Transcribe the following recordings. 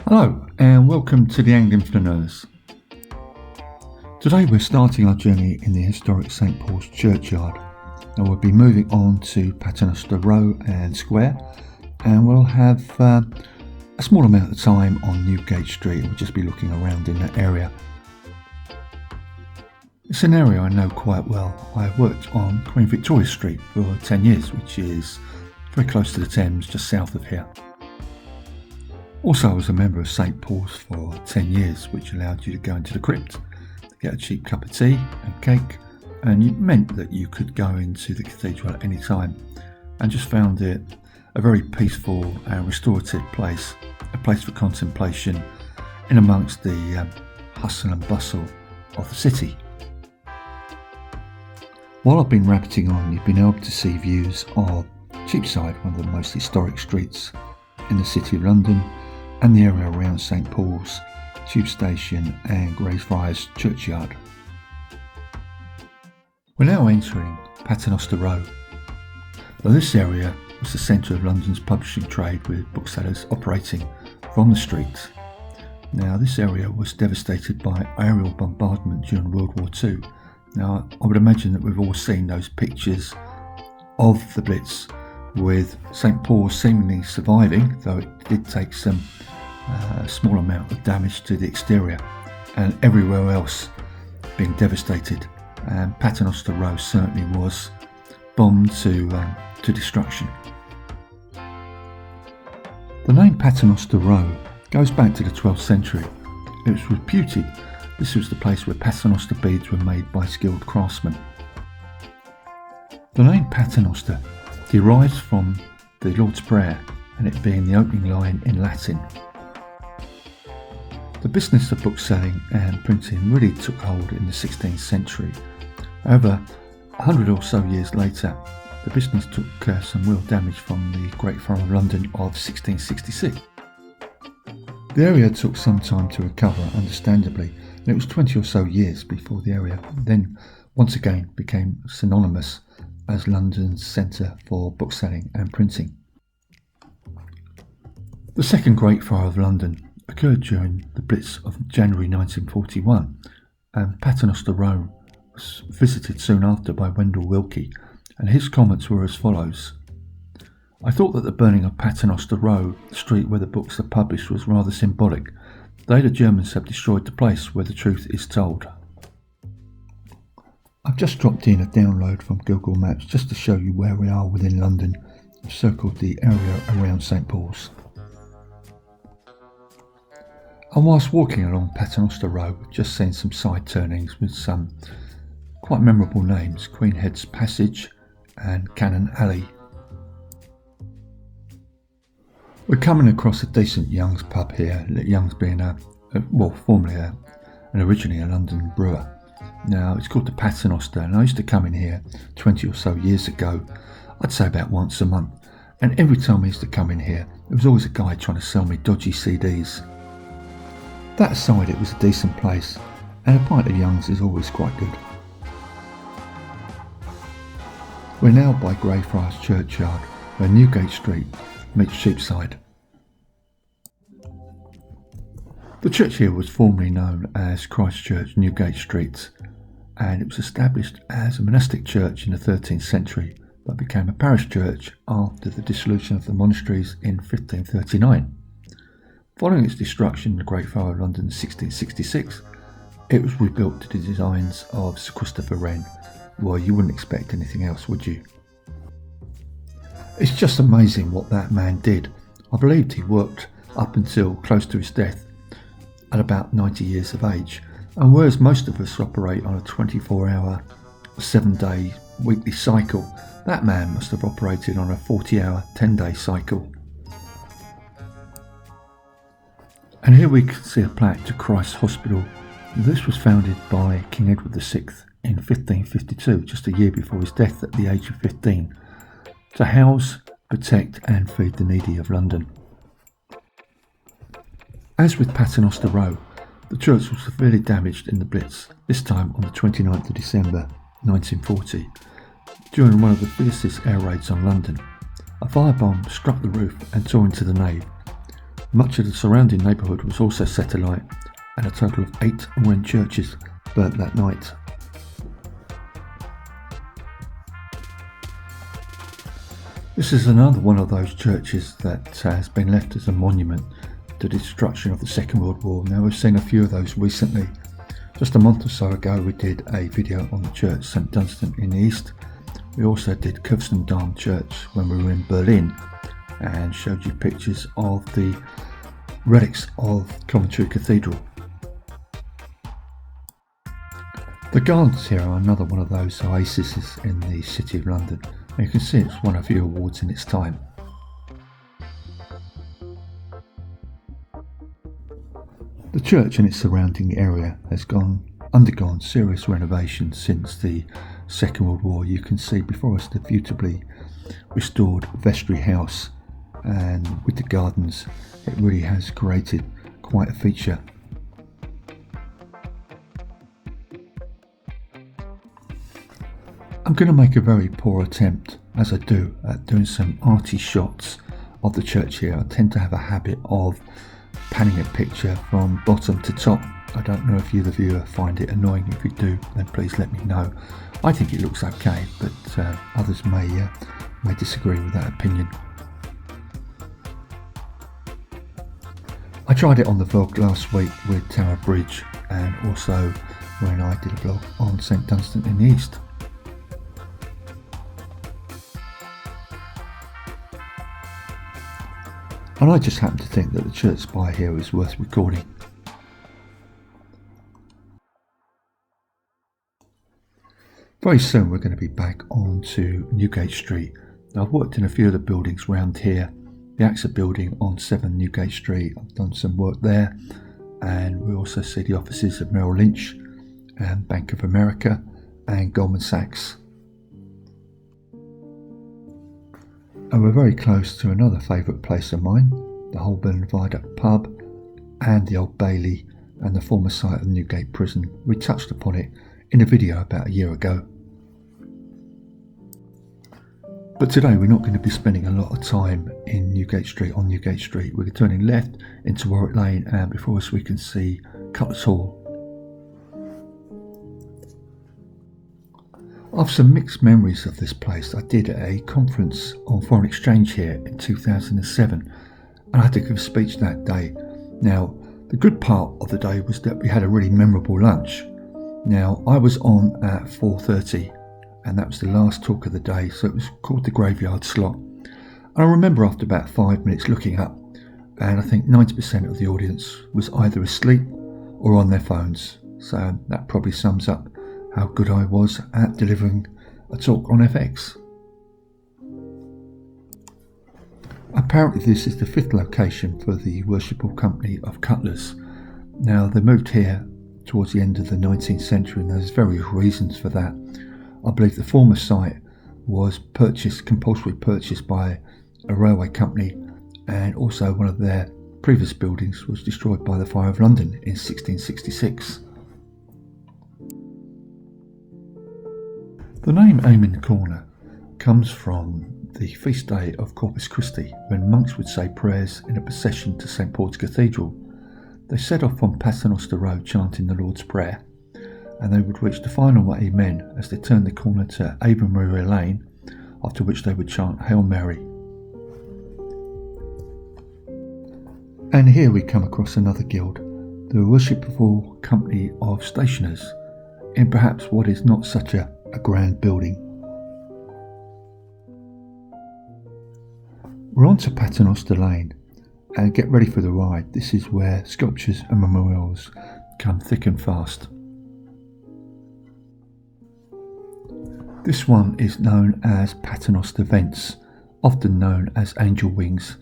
Hello and welcome to the Angling Flaneurs. Today we're starting our journey in the historic St Paul's churchyard. Now we'll be moving on to Paternoster Road and Square, and we'll have a small amount of time on Newgate Street. We'll just be looking around in that area. It's an area I know quite well. I've worked on Queen Victoria Street for 10 years, which is very close to the Thames, just south of here. Also, I was a member of St Paul's for 10 years, which allowed you to go into the crypt, get a cheap cup of tea and cake, and it meant that you could go into the cathedral at any time, and just found it a very peaceful and restorative place, a place for contemplation in amongst the hustle and bustle of the city. While I've been rabbiting on, you've been able to see views of Cheapside, one of the most historic streets in the City of London, and the area around St Paul's Tube Station and Greyfriars Churchyard. We're now entering Paternoster Road. Now, this area was the centre of London's publishing trade, with booksellers operating from the streets. Now, this area was devastated by aerial bombardment during World War II. Now, I would imagine that we've all seen those pictures of the blitz, with St Paul's seemingly surviving, though it did take some small amount of damage to the exterior, and everywhere else being devastated. And Paternoster Road certainly was bombed to destruction. The name Paternoster Road goes back to the 12th century. It was reputed this was the place where Paternoster beads were made by skilled craftsmen. The name Paternoster derives from the Lord's Prayer, and it being the opening line in Latin. The business of bookselling and printing really took hold in the 16th century. However, 100 or so years later, the business took some real damage from the Great Fire of London of 1666. The area took some time to recover, understandably, and it was 20 or so years before the area then once again became synonymous as London's centre for bookselling and printing. The second Great Fire of London occurred during the Blitz of January 1941, and Paternoster Road was visited soon after by Wendell Willkie, and his comments were as follows: "I thought that the burning of Paternoster Road, the street where the books are published, was rather symbolic. They, the Germans, have destroyed the place where the truth is told." I've just dropped in a download from Google Maps just to show you where we are within London. I've circled the area around St Paul's. And whilst walking along Paternoster Road, we've just seen some side turnings with some quite memorable names: Queenhead's Passage and Cannon Alley. We're coming across a decent Young's pub here, Young's being formerly and originally a London brewer. Now, it's called the Paternoster, and I used to come in here 20 or so years ago, I'd say about once a month, and every time I used to come in here, there was always a guy trying to sell me dodgy CDs. That aside, it was a decent place, and a pint of Young's is always quite good. We're now by Greyfriars Churchyard, where Newgate Street meets Cheapside. The church here was formerly known as Christ Church, Newgate Street, and it was established as a monastic church in the 13th century, but became a parish church after the dissolution of the monasteries in 1539. Following its destruction in the Great Fire of London in 1666, it was rebuilt to the designs of Sir Christopher Wren. Well, you wouldn't expect anything else, would you? It's just amazing what that man did. I believed he worked up until close to his death at about 90 years of age, and whereas most of us operate on a 24-hour, 7-day weekly cycle, that man must have operated on a 40-hour, 10-day cycle. And here we can see a plaque to Christ's Hospital. This was founded by King Edward VI in 1552, just a year before his death at the age of 15, to house, protect and feed the needy of London. As with Paternoster Road, the church was severely damaged in the Blitz, this time on the 29th of December 1940, during one of the fiercest air raids on London. A firebomb struck the roof and tore into the nave. Much of the surrounding neighbourhood was also set alight, and a total of 8 Wren churches burnt that night. This is another one of those churches that has been left as a monument to the destruction of the Second World War. Now, we've seen a few of those recently. Just a month or so ago we did a video on the church St Dunstan in the east. We also did Kurfürstendamm Church when we were in Berlin and showed you pictures of the relics of Coventry Cathedral. The gardens here are another one of those oases in the City of London, and you can see it's won a few awards in its time. The church and its surrounding area has undergone serious renovations since the Second World War. You can see before us the beautifully restored vestry house, and with the gardens it really has created quite a feature. I'm going to make a very poor attempt, as I do, at doing some arty shots of the church here. I tend to have a habit of panning a picture from bottom to top. I don't know if you, the viewer, find it annoying. If you do, then please let me know. I think it looks okay, but others may disagree with that opinion. I tried it on the vlog last week with Tower Bridge, and also when I did a vlog on St Dunstan in the east. And I just happen to think that the church spire here is worth recording. Very soon we're going to be back onto Newgate Street. Now, I've worked in a few of the buildings around here. The AXA building on 7 Newgate Street, I've done some work there, and we also see the offices of Merrill Lynch and Bank of America and Goldman Sachs. And we're very close to another favourite place of mine, the Holborn Viaduct pub and the Old Bailey and the former site of Newgate Prison. We touched upon it in a video about a year ago. But today we're not going to be spending a lot of time in Newgate Street, on Newgate Street. We're turning left into Warwick Lane, and before us we can see Cutlers Hall. I've some mixed memories of this place. I did a conference on foreign exchange here in 2007, and I had to give a speech that day. Now, the good part of the day was that we had a really memorable lunch. Now, I was on at 4:30, and that was the last talk of the day, so it was called the graveyard slot. And I remember after about 5 minutes looking up, and I think 90% of the audience was either asleep or on their phones. So that probably sums up how good I was at delivering a talk on FX. Apparently this is the 5th location for the worshipful company of Cutlers. Now, they moved here towards the end of the 19th century, and there's various reasons for that. I believe the former site was compulsory purchased by a railway company, and also one of their previous buildings was destroyed by the Fire of London in 1666. The name Amen Corner comes from the feast day of Corpus Christi, when monks would say prayers in a procession to St Paul's Cathedral. They set off from Paternoster Road chanting the Lord's Prayer, and they would reach the final Amen as they turned the corner to Ave Maria Lane, after which they would chant Hail Mary. And here we come across another guild, the Worshipful Company of Stationers, in perhaps what is not such a grand building. We're on to Paternoster Lane, and get ready for the ride. This is where sculptures and memorials come thick and fast. This one is known as Paternoster Vents, often known as Angel Wings.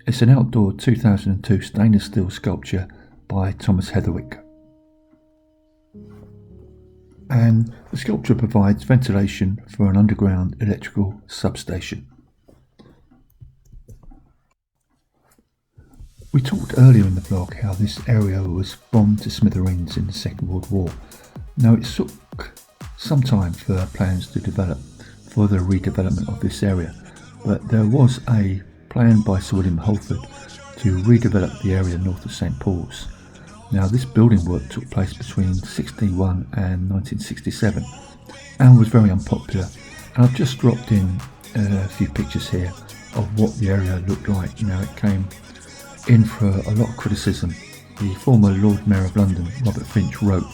It's an outdoor 2002 stainless steel sculpture by Thomas Heatherwick. And the sculpture provides ventilation for an underground electrical substation. We talked earlier in the vlog how this area was bombed to smithereens in the Second World War. Now, it took some time for plans to develop for the redevelopment of this area, but there was a plan by Sir William Halford to redevelop the area north of St Paul's. Now, this building work took place between 1961 and 1967 and was very unpopular, and I've just dropped in a few pictures here of what the area looked like. Now, it came in for a lot of criticism. The former Lord Mayor of London, Robert Finch, wrote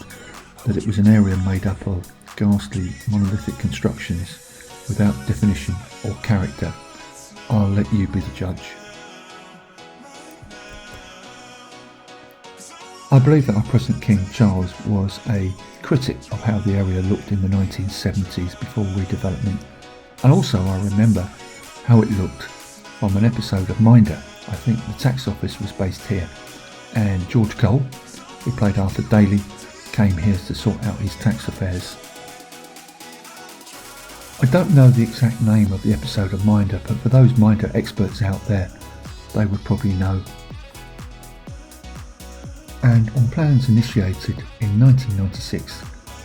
that it was an area made up of ghastly monolithic constructions without definition or character. I'll let you be the judge. I believe that our present King Charles was a critic of how the area looked in the 1970s before redevelopment, and also I remember how it looked from an episode of Minder. I think the tax office was based here, and George Cole, who played Arthur Daly, came here to sort out his tax affairs. I don't know the exact name of the episode of Minder, but for those Minder experts out there, they would probably know. And on plans initiated in 1996,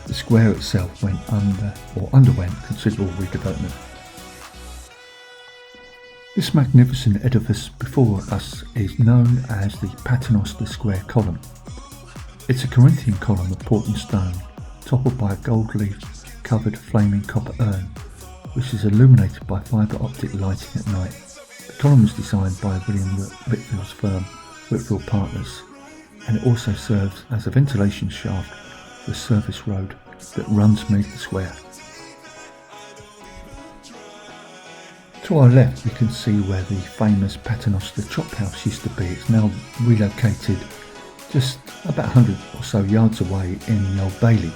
the square itself underwent considerable redevelopment. This magnificent edifice before us is known as the Paternoster Square column. It's a Corinthian column of Portland stone, toppled by a gold leaf covered flaming copper urn, which is illuminated by fibre optic lighting at night. The column was designed by William Whitfield's firm, Whitfield Partners, and it also serves as a ventilation shaft for the service road that runs beneath the square. To our left we can see where the famous Paternoster Chop House used to be. It's now relocated just about 100 or so yards away in the Old Bailey.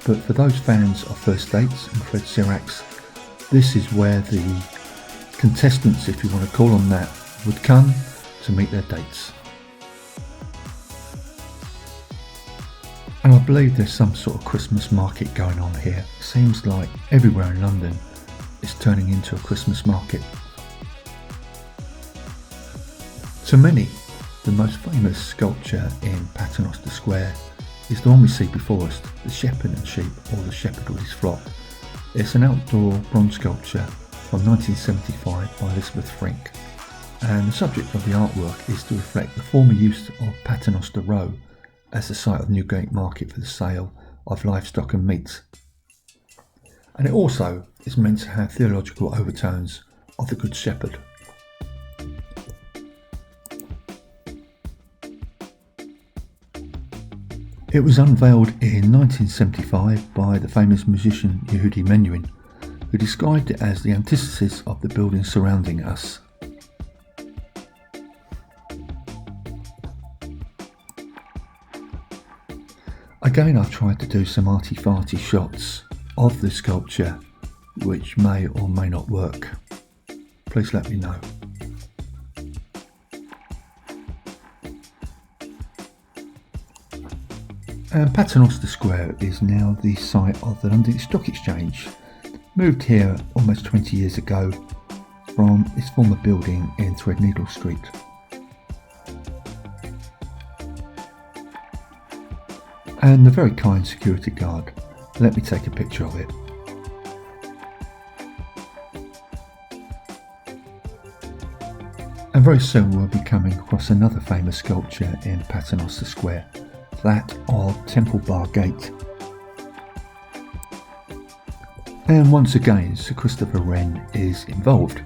But for those fans of First Dates and Fred Sirach's, this is where the contestants, if you want to call them that, would come to meet their dates. And I believe there's some sort of Christmas market going on here. It seems like everywhere in London is turning into a Christmas market. To many, the most famous sculpture in Paternoster Square is the one we see before us, the shepherd and sheep, or the shepherd with his flock. It's an outdoor bronze sculpture from 1975 by Elizabeth Frink, and the subject of the artwork is to reflect the former use of Paternoster Road as the site of Newgate Market for the sale of livestock and meat. And it also is meant to have theological overtones of the Good Shepherd. It was unveiled in 1975 by the famous musician Yehudi Menuhin, who described it as the antithesis of the buildings surrounding us. Again, I've tried to do some arty-farty shots of the sculpture, which may or may not work. Please let me know. And Paternoster Square is now the site of the London Stock Exchange. Moved here almost 20 years ago from its former building in Threadneedle Street. And the very kind security guard let me take a picture of it. And very soon we'll be coming across another famous sculpture in Paternoster Square, that of Temple Bar Gate. And once again Sir Christopher Wren is involved.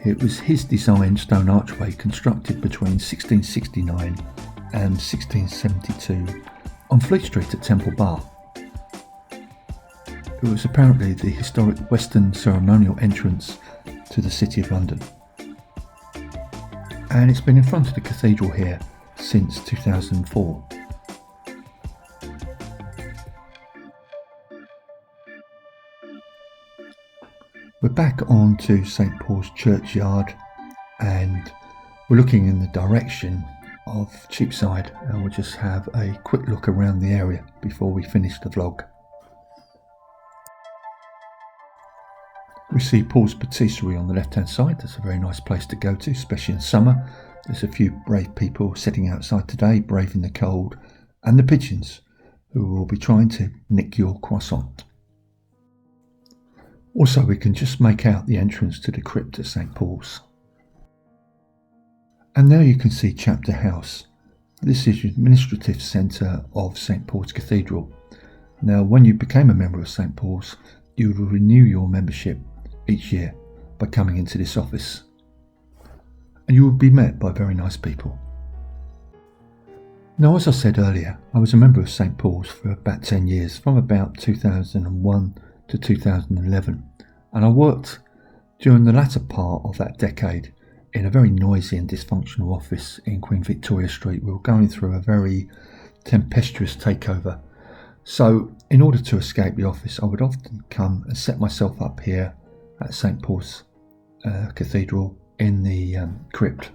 It was his designed stone archway constructed between 1669 and 1672 on Fleet Street at Temple Bar. It was apparently the historic western ceremonial entrance to the City of London. And it's been in front of the cathedral here since 2004. We're back onto St Paul's Churchyard and we're looking in the direction of Cheapside, and we'll just have a quick look around the area before we finish the vlog. We see Paul's Patisserie on the left hand side. That's a very nice place to go to, especially in summer. There's a few brave people sitting outside today, braving the cold and the pigeons who will be trying to nick your croissant. Also, we can just make out the entrance to the crypt at St Paul's. And now you can see Chapter House. This is the administrative centre of St Paul's Cathedral. Now, when you became a member of St Paul's, you would renew your membership each year by coming into this office. And you would be met by very nice people. Now, as I said earlier, I was a member of St Paul's for about 10 years, from about 2001 to 2011, and I worked during the latter part of that decade in a very noisy and dysfunctional office in Queen Victoria Street. We were going through a very tempestuous takeover. So in order to escape the office, I would often come and set myself up here at St Paul's Cathedral in the crypt.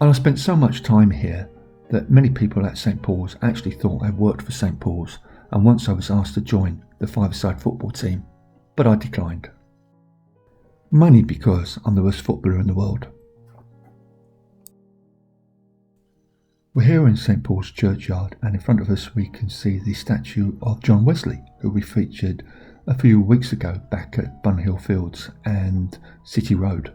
And I spent so much time here that many people at St Paul's actually thought I worked for St Paul's, and once I was asked to join the five-a-side football team, but I declined. Mainly because I'm the worst footballer in the world. We're here in St Paul's churchyard, and in front of us we can see the statue of John Wesley, who we featured a few weeks ago back at Bunhill Fields and City Road.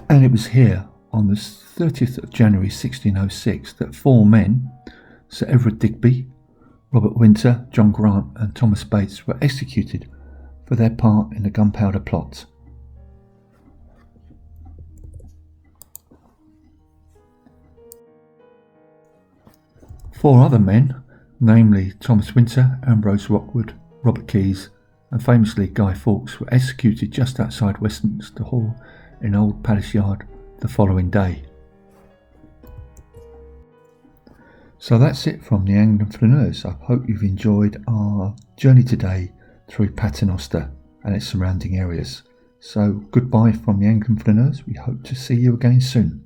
And it was here on the 30th of January 1606 that four men, Sir Everard Digby, Robert Winter, John Grant and Thomas Bates, were executed for their part in the Gunpowder Plot. Four other men, namely Thomas Winter, Ambrose Rockwood, Robert Keyes and famously Guy Fawkes, were executed just outside Westminster Hall in Old Palace Yard the following day. So that's it from the Anglican Flaneurs. I hope you've enjoyed our journey today through Paternoster and its surrounding areas. So goodbye from the Anglican Flaneurs. We hope to see you again soon.